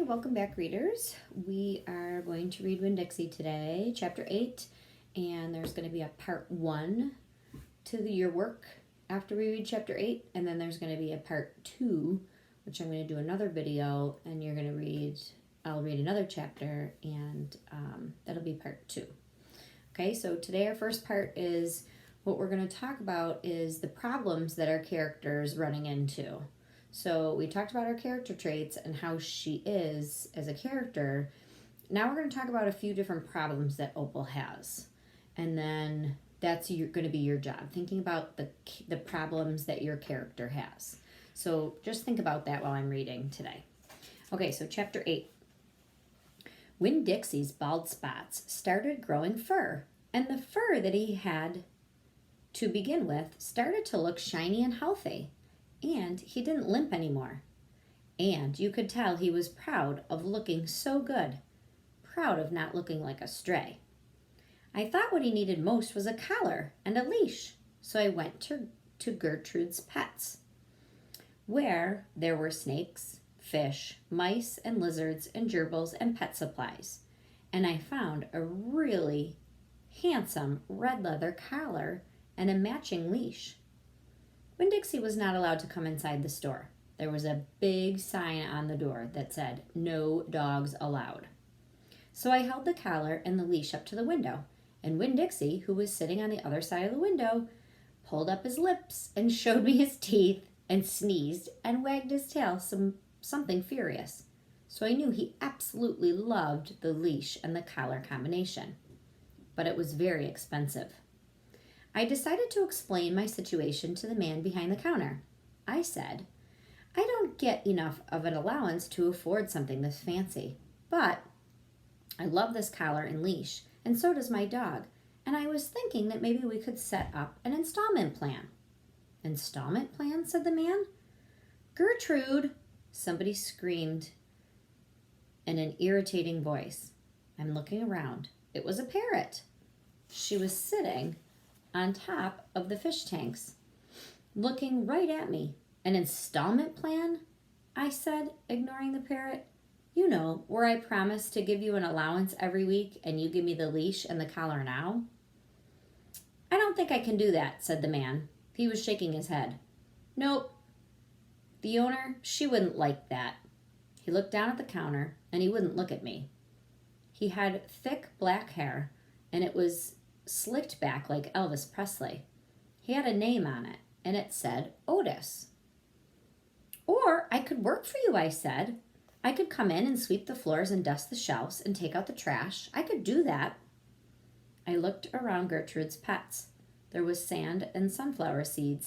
welcome back, readers. We are going to read Winn-Dixie today, Chapter 8, and there's going to be a Part 1 to your work after we read Chapter 8, and then there's going to be a Part 2, which I'm going to do another video, and you're going to read, I'll read another chapter, and that'll be Part 2. Okay, so today our first part is, what we're going to talk about is the problems that our character's running into. So we talked about her character traits and how she is as a character. Now we're going to talk about a few different problems that Opal has. And then that's going to be your job, thinking about the problems that your character has. So just think about that while I'm reading today. Okay, so Chapter 8. Winn-Dixie's bald spots started growing fur, and the fur that he had to begin with started to look shiny and healthy. And he didn't limp anymore. And you could tell he was proud of looking so good, proud of not looking like a stray. I thought what he needed most was a collar and a leash, so I went to Gertrude's Pets, where there were snakes, fish, mice, and lizards, and gerbils, and pet supplies. And I found a really handsome red leather collar and a matching leash. Winn-Dixie was not allowed to come inside the store. There was a big sign on the door that said, "No dogs allowed." So I held the collar and the leash up to the window, and Winn-Dixie, who was sitting on the other side of the window, pulled up his lips and showed me his teeth and sneezed and wagged his tail something furious. So I knew he absolutely loved the leash and the collar combination. But it was very expensive. I decided to explain my situation to the man behind the counter. I said, "I don't get enough of an allowance to afford something this fancy, but I love this collar and leash, and so does my dog, and I was thinking that maybe we could set up an installment plan." "Installment plan?" said the man. "Gertrude!" somebody screamed in an irritating voice. I'm looking around. It was a parrot. She was sitting on top of the fish tanks, looking right at me. "An installment plan?" I said, ignoring the parrot. "You know, where I promise to give you an allowance every week and you give me the leash and the collar now." "I don't think I can do that," said the man. He was shaking his head. "Nope. The owner, she wouldn't like that." He looked down at the counter and he wouldn't look at me. He had thick black hair and it was slicked back like Elvis Presley. He had a name on it, and it said Otis. "Or I could work for you," I said. "I could come in and sweep the floors and dust the shelves and take out the trash. I could do that." I looked around Gertrude's Pets. There was sand and sunflower seed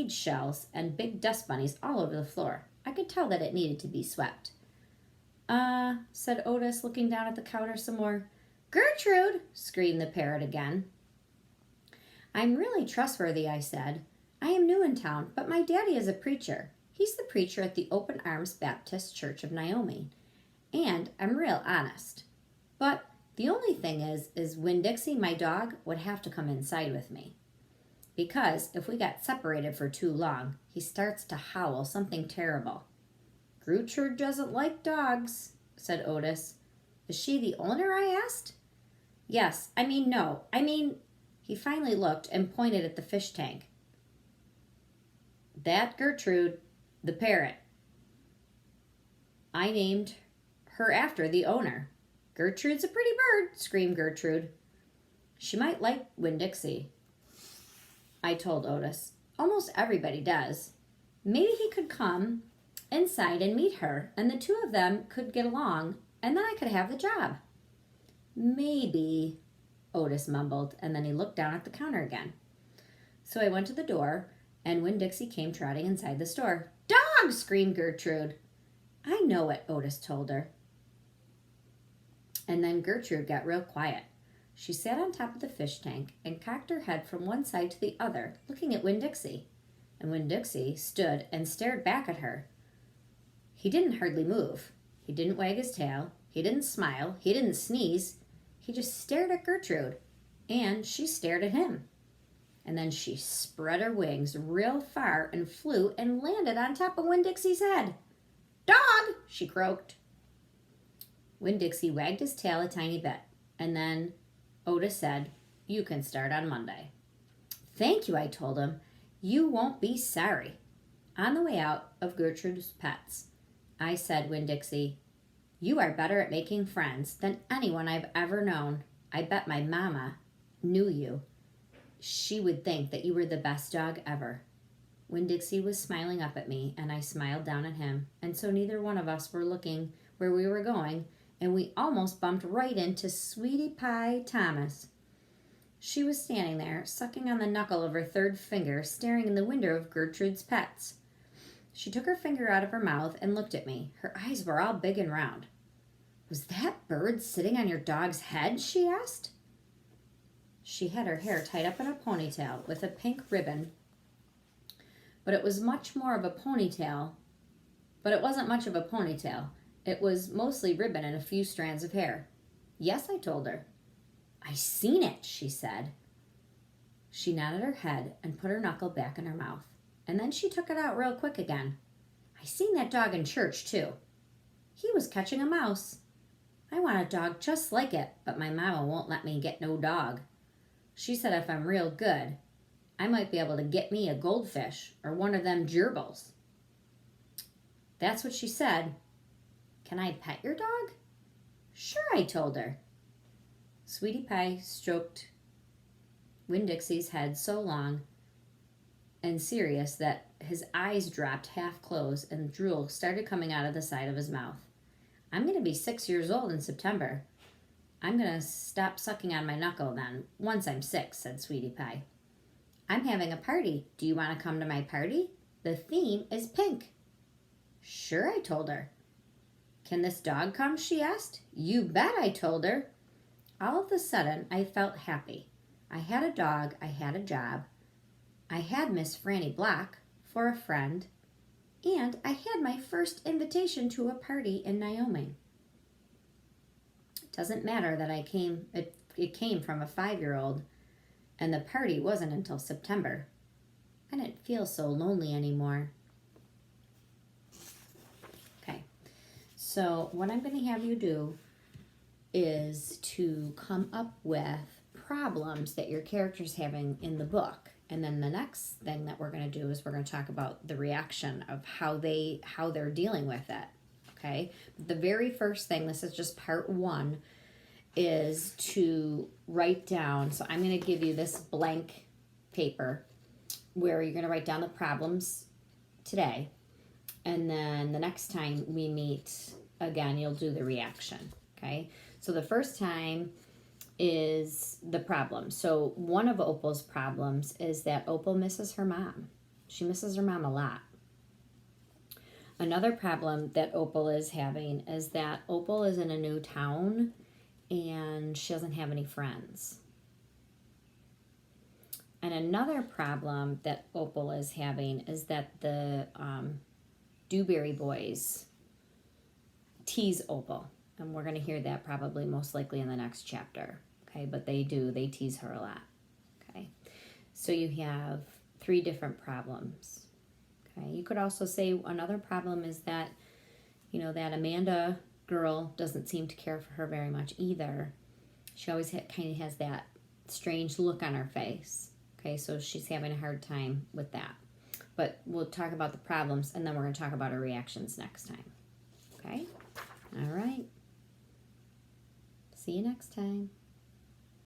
shells, and big dust bunnies all over the floor. I could tell that it needed to be swept. Said Otis, looking down at the counter some more. "Gertrude!" screamed the parrot again. "I'm really trustworthy," I said. "I am new in town, but my daddy is a preacher. He's the preacher at the Open Arms Baptist Church of Naomi. And I'm real honest. But the only thing is Winn-Dixie, my dog, would have to come inside with me. Because if we got separated for too long, he starts to howl something terrible." "Gertrude doesn't like dogs," said Otis. "Is she the owner?" I asked. No. He finally looked and pointed at the fish tank. "That Gertrude, the parrot. I named her after the owner." "Gertrude's a pretty bird," screamed Gertrude. "She might like Winn-Dixie," I told Otis. "Almost everybody does. Maybe he could come inside and meet her, and the two of them could get along, and then I could have the job." "Maybe," Otis mumbled, and then he looked down at the counter again. So I went to the door, and Winn-Dixie came trotting inside the store. "Dog!" screamed Gertrude. "I know it," Otis told her. And then Gertrude got real quiet. She sat on top of the fish tank and cocked her head from one side to the other, looking at Winn-Dixie. And Winn-Dixie stood and stared back at her. He didn't hardly move. He didn't wag his tail. He didn't smile. He didn't sneeze. He just stared at Gertrude, and she stared at him. And then she spread her wings real far and flew and landed on top of Winn-Dixie's head. Dog, she croaked. Winn-Dixie wagged his tail a tiny bit, and then Otis said, "You can start on Monday." "Thank you," I told him. "You won't be sorry." On the way out of Gertrude's Pets, I said, "Winn-Dixie, you are better at making friends than anyone I've ever known. I bet my mama knew you. She would think that you were the best dog ever." Winn-Dixie was smiling up at me, and I smiled down at him, and so neither one of us were looking where we were going, and we almost bumped right into Sweetie Pie Thomas. She was standing there, sucking on the knuckle of her third finger, staring in the window of Gertrude's Pets. She took her finger out of her mouth and looked at me. Her eyes were all big and round. "Was that bird sitting on your dog's head?" she asked. She had her hair tied up in a ponytail with a pink ribbon, but it was much more of a ponytail. But it wasn't much of a ponytail. It was mostly ribbon and a few strands of hair. "Yes," I told her. "I seen it," she said. She nodded her head and put her knuckle back in her mouth. And then she took it out real quick again. "I seen that dog in church, too. He was catching a mouse. I want a dog just like it, but my mama won't let me get no dog. She said if I'm real good, I might be able to get me a goldfish or one of them gerbils." "That's what she said. Can I pet your dog?" "Sure," I told her. Sweetie Pie stroked Winn-Dixie's head so long and serious that his eyes dropped half closed and drool started coming out of the side of his mouth. "I'm going to be 6 years old in September. I'm going to stop sucking on my knuckle then, once I'm 6, said Sweetie Pie. "I'm having a party. Do you want to come to my party? The theme is pink." "Sure," I told her. "Can this dog come?" she asked. "You bet," I told her. All of a sudden, I felt happy. I had a dog, I had a job, I had Miss Franny Black for a friend, and I had my first invitation to a party in Wyoming. It doesn't matter that it came from a 5-year-old, and the party wasn't until September. I didn't feel so lonely anymore. Okay, so what I'm going to have you do is to come up with problems that your character's having in the book. And then the next thing that we're going to do is we're going to talk about the reaction of how they're dealing with it. Okay? The very first thing, this is just part 1, is to write down. So I'm going to give you this blank paper where you're going to write down the problems today. And then the next time we meet again, you'll do the reaction. Okay? So the first time is the problem. So one of Opal's problems is that Opal misses her mom. She misses her mom a lot. Another problem that Opal is having is that Opal is in a new town and she doesn't have any friends. And another problem that Opal is having is that the Dewberry boys tease Opal. And we're going to hear that probably most likely in the next chapter. Okay, but they tease her a lot. Okay, so you have 3 different problems. Okay, you could also say another problem is that, that Amanda girl doesn't seem to care for her very much either. She always kind of has that strange look on her face. Okay, so she's having a hard time with that. But we'll talk about the problems and then we're going to talk about her reactions next time. Okay, all right. See you next time.